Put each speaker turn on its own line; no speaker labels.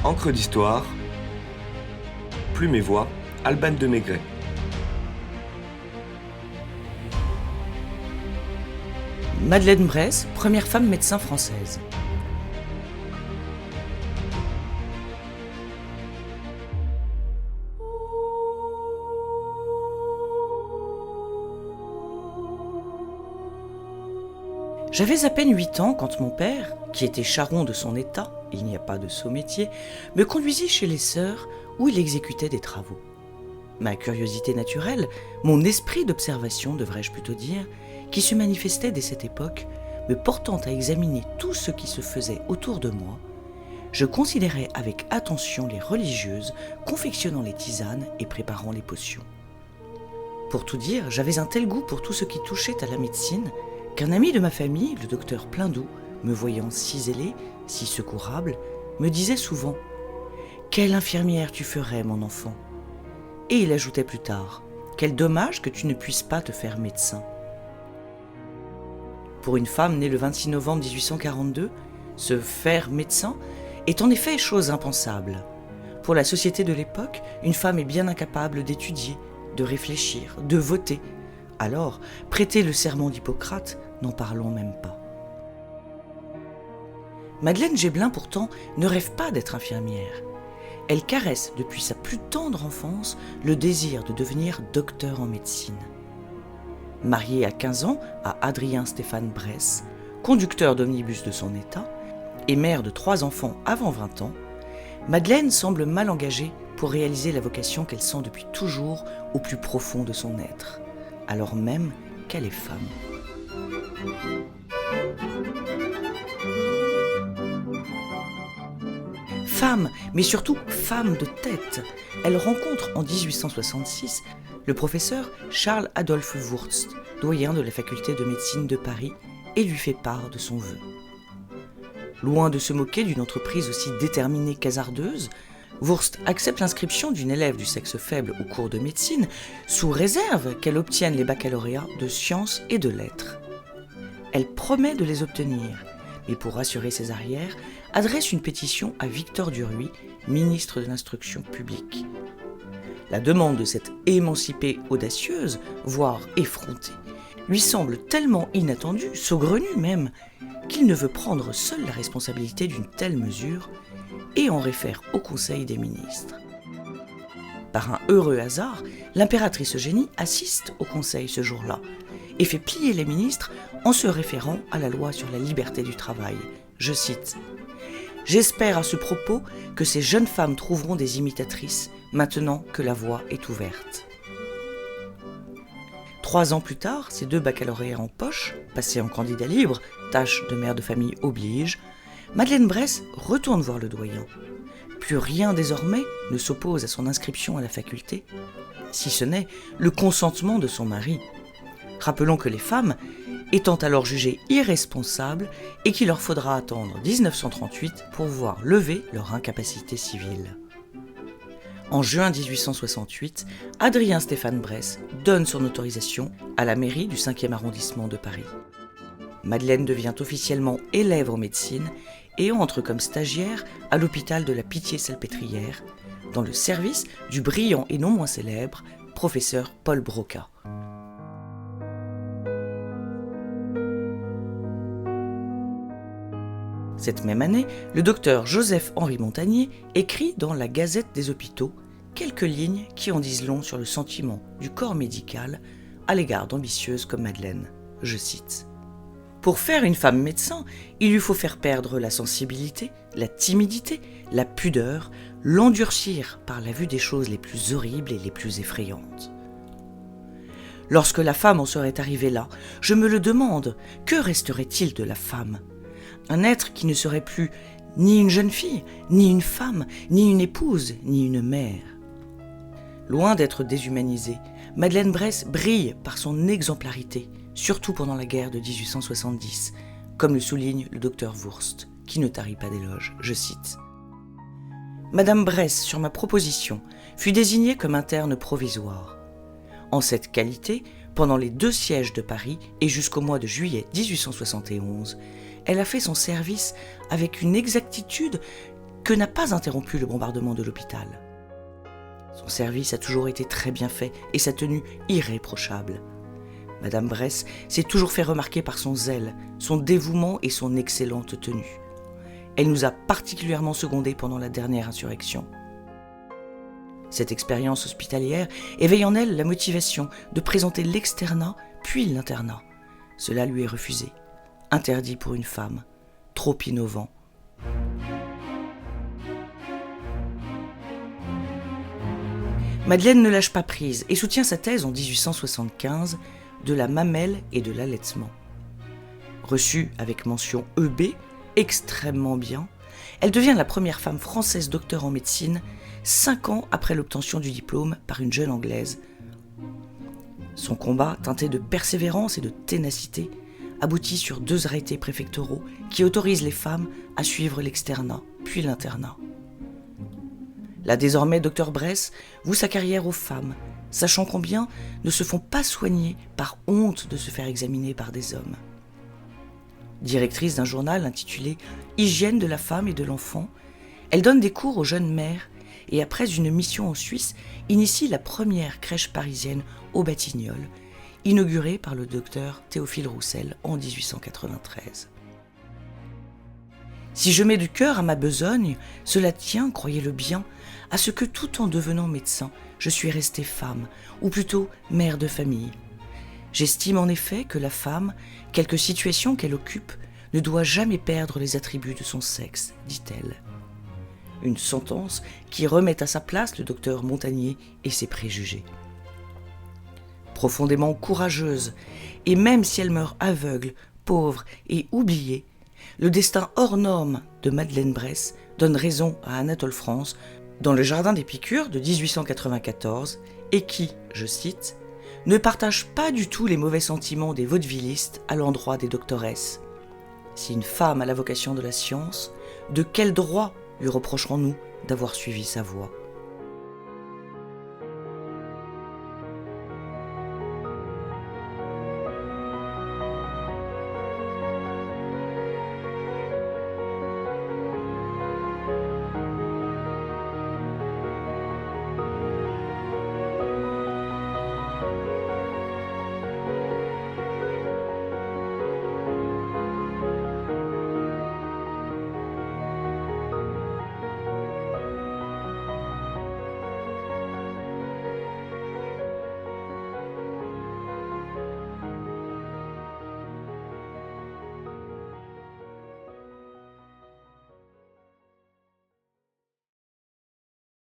Encre d'histoire, Plume et Voix, Alban de Maigret.
Madeleine Bress, première femme médecin française. J'avais à peine 8 ans quand mon père, qui était charron de son état, il n'y a pas de sot métier, me conduisit chez les sœurs où il exécutait des travaux. Ma curiosité naturelle, mon esprit d'observation, devrais-je plutôt dire, qui se manifestait dès cette époque, me portant à examiner tout ce qui se faisait autour de moi, je considérais avec attention les religieuses confectionnant les tisanes et préparant les potions. Pour tout dire, j'avais un tel goût pour tout ce qui touchait à la médecine qu'un ami de ma famille, le docteur Pleindou, me voyant si zélé, si secourable, me disait souvent « Quelle infirmière tu ferais, mon enfant ?» Et il ajoutait plus tard « Quel dommage que tu ne puisses pas te faire médecin !» Pour une femme née le 26 novembre 1842, se faire médecin est en effet chose impensable. Pour la société de l'époque, une femme est bien incapable d'étudier, de réfléchir, de voter. Alors, prêter le serment d'Hippocrate, n'en parlons même pas. Madeleine Géblin, pourtant, ne rêve pas d'être infirmière. Elle caresse depuis sa plus tendre enfance le désir de devenir docteur en médecine. Mariée à 15 ans à Adrien Stéphane Bress, conducteur d'omnibus de son état, et mère de 3 enfants avant 20 ans, Madeleine semble mal engagée pour réaliser la vocation qu'elle sent depuis toujours au plus profond de son être, alors même qu'elle est femme. Femme, mais surtout femme de tête, elle rencontre en 1866 le professeur Charles-Adolphe Wurst, doyen de la faculté de médecine de Paris, et lui fait part de son vœu. Loin de se moquer d'une entreprise aussi déterminée qu'hasardeuse, Wurst accepte l'inscription d'une élève du sexe faible au cours de médecine sous réserve qu'elle obtienne les baccalauréats de sciences et de lettres. Elle promet de les obtenir, mais pour rassurer ses arrières, adresse une pétition à Victor Duruy, ministre de l'Instruction publique. La demande de cette émancipée audacieuse, voire effrontée, lui semble tellement inattendue, saugrenue même, qu'il ne veut prendre seul la responsabilité d'une telle mesure et en réfère au Conseil des ministres. Par un heureux hasard, l'impératrice Eugénie assiste au Conseil ce jour-là et fait plier les ministres en se référant à la loi sur la liberté du travail. Je cite « J'espère à ce propos que ces jeunes femmes trouveront des imitatrices maintenant que la voie est ouverte. » 3 ans plus tard, ces 2 baccalauréats en poche, passés en candidat libre, tâche de mère de famille oblige, Madeleine Bress retourne voir le doyen. Plus rien désormais ne s'oppose à son inscription à la faculté, si ce n'est le consentement de son mari. Rappelons que les femmes, étant alors jugées irresponsables, et qu'il leur faudra attendre 1938 pour voir lever leur incapacité civile. En juin 1868, Adrien Stéphane Bress donne son autorisation à la mairie du 5e arrondissement de Paris. Madeleine devient officiellement élève en médecine et entre comme stagiaire à l'hôpital de la Pitié-Salpêtrière, dans le service du brillant et non moins célèbre professeur Paul Broca. Cette même année, le docteur Joseph-Henri Montagnier écrit dans la Gazette des hôpitaux quelques lignes qui en disent long sur le sentiment du corps médical à l'égard d'ambitieuses comme Madeleine. Je cite « Pour faire une femme médecin, il lui faut faire perdre la sensibilité, la timidité, la pudeur, l'endurcir par la vue des choses les plus horribles et les plus effrayantes. Lorsque la femme en serait arrivée là, je me le demande, que resterait-il de la femme ? Un être qui ne serait plus ni une jeune fille, ni une femme, ni une épouse, ni une mère. » Loin d'être déshumanisée, Madeleine Bress brille par son exemplarité, surtout pendant la guerre de 1870, comme le souligne le docteur Wurst, qui ne tarit pas d'éloges. Je cite « Madame Bress, sur ma proposition, fut désignée comme interne provisoire. En cette qualité, pendant les 2 sièges de Paris et jusqu'au mois de juillet 1871, elle a fait son service avec une exactitude que n'a pas interrompu le bombardement de l'hôpital. Son service a toujours été très bien fait et sa tenue irréprochable. Madame Bress s'est toujours fait remarquer par son zèle, son dévouement et son excellente tenue. Elle nous a particulièrement secondés pendant la dernière insurrection. Cette expérience hospitalière éveille en elle la motivation de présenter l'externat puis l'internat. Cela lui est refusé, interdit pour une femme, trop innovant. Madeleine ne lâche pas prise et soutient sa thèse en 1875 de la mamelle et de l'allaitement. Reçue avec mention EB, extrêmement bien, elle devient la première femme française docteur en médecine 5 ans après l'obtention du diplôme par une jeune Anglaise. Son combat, teinté de persévérance et de ténacité, aboutit sur 2 arrêtés préfectoraux qui autorisent les femmes à suivre l'externat, puis l'internat. La désormais docteur Bress voue sa carrière aux femmes, sachant combien ne se font pas soigner par honte de se faire examiner par des hommes. Directrice d'un journal intitulé « Hygiène de la femme et de l'enfant », elle donne des cours aux jeunes mères et après une mission en Suisse, initie la première crèche parisienne aux Batignolles, inaugurée par le docteur Théophile Roussel en 1893. Si je mets du cœur à ma besogne, cela tient, croyez-le bien, à ce que tout en devenant médecin, je suis restée femme, ou plutôt mère de famille. J'estime en effet que la femme, quelque situation qu'elle occupe, ne doit jamais perdre les attributs de son sexe, dit-elle. Une sentence qui remet à sa place le docteur Montagnier et ses préjugés. Profondément courageuse, et même si elle meurt aveugle, pauvre et oubliée, le destin hors norme de Madeleine Bress donne raison à Anatole France dans Le Jardin des Piqûres de 1894 et qui, je cite, « ne partage pas du tout les mauvais sentiments des vaudevillistes à l'endroit des doctoresses. Si une femme a la vocation de la science, de quel droit lui reprocherons-nous d'avoir suivi sa voie ?